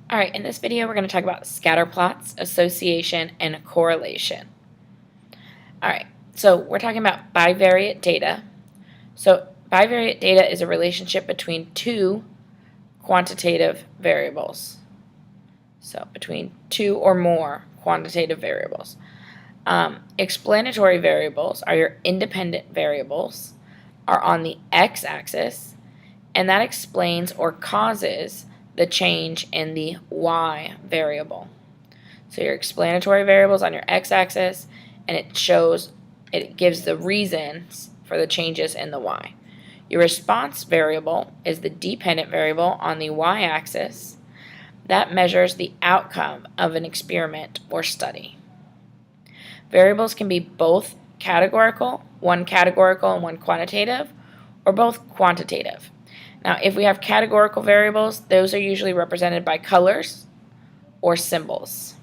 All right, in this video, we're going to talk about scatterplots, association, and correlation. All right, so we're talking about bivariate data. So bivariate data is a relationship between two quantitative variables. So between two or more quantitative variables. Explanatory variables are your independent variables, are on the x-axis, and that explains or causes the change in the y variable. So your explanatory variables on your x-axis, and it gives the reasons for the changes in the y. Your response variable is the dependent variable on the y-axis that measures the outcome of an experiment or study. Variables can be both categorical, one categorical and one quantitative, or both quantitative. Now, if we have categorical variables, those are usually represented by colors or symbols.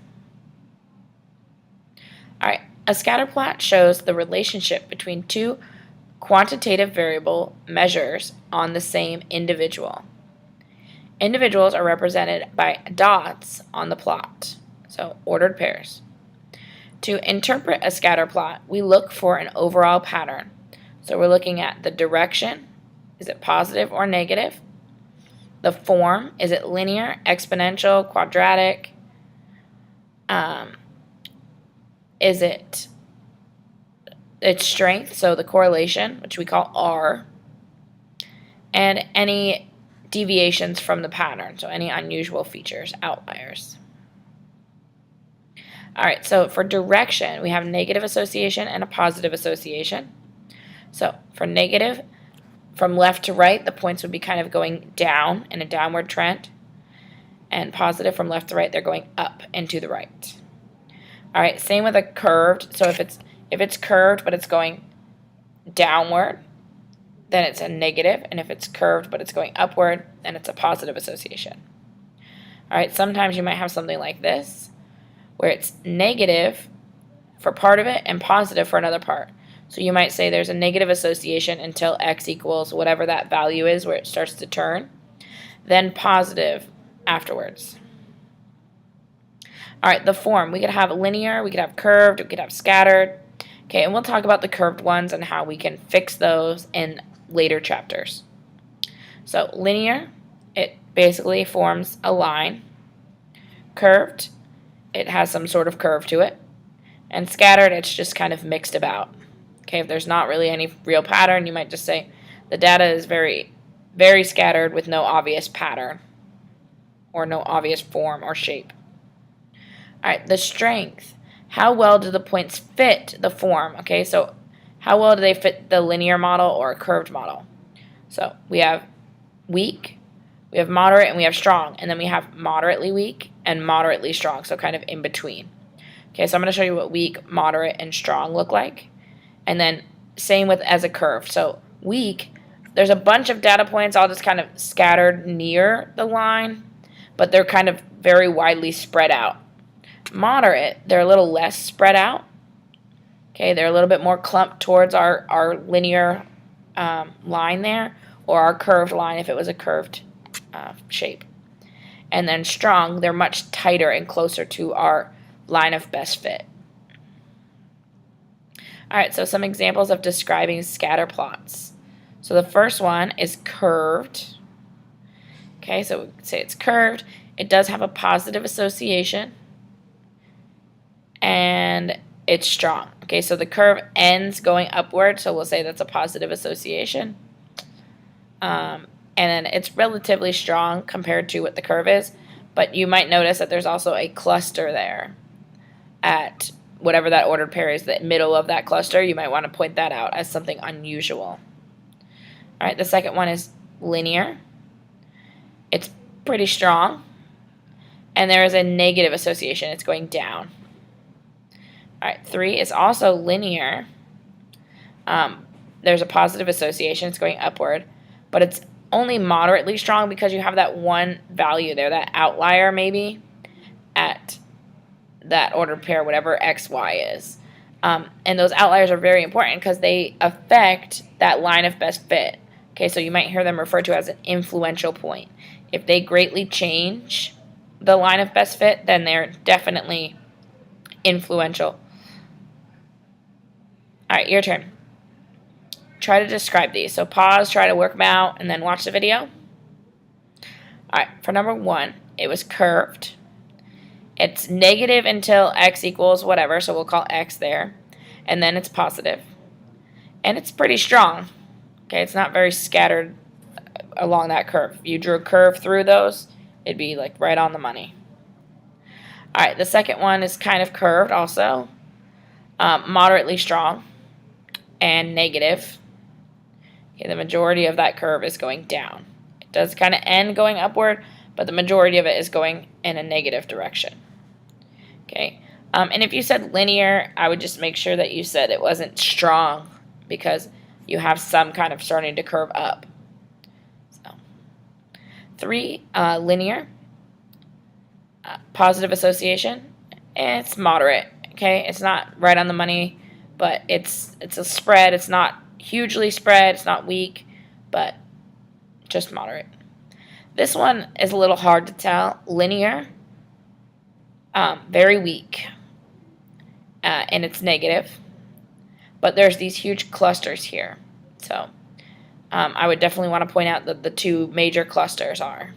All right, a scatterplot shows the relationship between two quantitative variable measures on the same individual. Individuals are represented by dots on the plot, so ordered pairs. To interpret a scatterplot, we look for an overall pattern. So we're looking at the direction. Is it positive or negative? The form, is it linear, exponential, quadratic? Is it its strength, so the correlation, which we call R, and any deviations from the pattern, so any unusual features, outliers. All right, so for direction, we have negative association and a positive association. So for negative, from left to right, the points would be kind of going down in a downward trend. And positive, from left to right, they're going up and to the right. All right, same with a curved. So if it's curved but it's going downward, then it's a negative. And if it's curved but it's going upward, then it's a positive association. All right, sometimes you might have something like this, where it's negative for part of it and positive for another part. So you might say there's a negative association until x equals whatever that value is where it starts to turn, then positive afterwards. All right, the form. We could have linear, we could have curved, we could have scattered. Okay, and we'll talk about the curved ones and how we can fix those in later chapters. So linear, it basically forms a line. Curved, it has some sort of curve to it. And scattered, it's just kind of mixed about. Okay, if there's not really any real pattern, you might just say the data is very, very scattered with no obvious pattern or no obvious form or shape. All right, the strength. How well do the points fit the form? Okay, so how well do they fit the linear model or a curved model? So we have weak, we have moderate, and we have strong. And then we have moderately weak and moderately strong, so kind of in between. Okay, so I'm going to show you what weak, moderate, and strong look like. And then same with as a curve. So weak, there's a bunch of data points all just kind of scattered near the line, but they're kind of very widely spread out. Moderate, they're a little less spread out. Okay, they're a little bit more clumped towards our linear line there, or our curved line if it was a curved shape. And then strong, they're much tighter and closer to our line of best fit. All right, so some examples of describing scatter plots. So the first one is curved. Okay, so we say it's curved. It does have a positive association, and it's strong. Okay, so the curve ends going upward, so we'll say that's a positive association. And then it's relatively strong compared to what the curve is, but you might notice that there's also a cluster there at whatever that ordered pair is, the middle of that cluster. You might want to point that out as something unusual. All right, the second one is linear. It's pretty strong, and there is a negative association. It's going down. All right, 3 is also linear. There's a positive association. It's going upward, but it's only moderately strong because you have that one value there, that outlier maybe, at that ordered pair, whatever x, y is. And those outliers are very important because they affect that line of best fit. Okay, so you might hear them referred to as an influential point. If they greatly change the line of best fit, then they're definitely influential. All right, your turn. Try to describe these. So pause, try to work them out, and then watch the video. All right, for number 1, it was curved. It's negative until x equals whatever, so we'll call x there. And then it's positive. And it's pretty strong. Okay, it's not very scattered along that curve. If you drew a curve through those, it'd be like right on the money. All right, the second one is kind of curved also. Moderately strong and negative. Okay, the majority of that curve is going down. It does kind of end going upward, but the majority of it is going in a negative direction. Okay, and if you said linear, I would just make sure that you said it wasn't strong because you have some kind of starting to curve up. So, 3, linear, positive association. It's moderate. Okay, it's not right on the money, but it's a spread. It's not hugely spread. It's not weak, but just moderate. This one is a little hard to tell. Linear, very weak, and it's negative. But there's these huge clusters here. So I would definitely want to point out that the 2 major clusters are.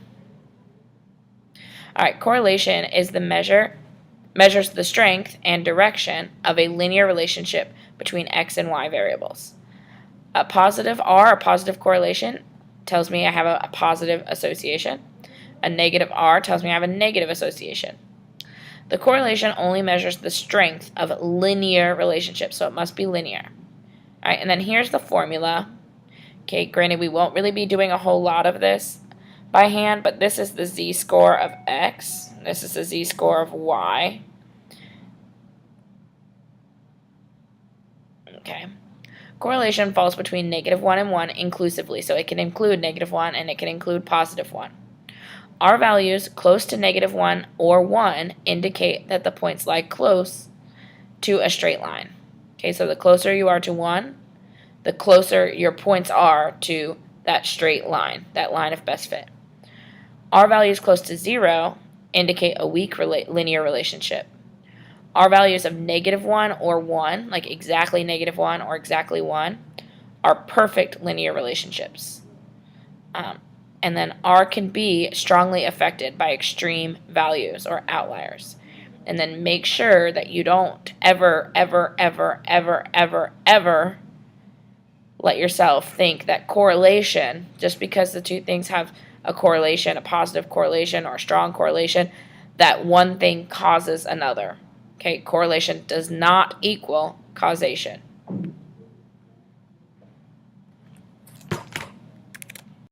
All right, correlation is the measures the strength and direction of a linear relationship between x and y variables. A positive R, a positive correlation, tells me I have a positive association. A negative R tells me I have a negative association. The correlation only measures the strength of linear relationships, so it must be linear. All right, and then here's the formula. Okay, granted, we won't really be doing a whole lot of this by hand, but this is the z-score of x. This is the z-score of y. Okay. Correlation falls between -1 and 1 inclusively, so it can include -1 and it can include +1. R values close to -1 or 1 indicate that the points lie close to a straight line. Okay, so the closer you are to 1, the closer your points are to that straight line, that line of best fit. R values close to 0 indicate a weak linear relationship. R values of -1 or 1, like exactly -1 or exactly 1, are perfect linear relationships. And then R can be strongly affected by extreme values or outliers. And then make sure that you don't ever let yourself think that correlation, just because the 2 things have a correlation, a positive correlation or a strong correlation, that one thing causes another. Okay, correlation does not equal causation.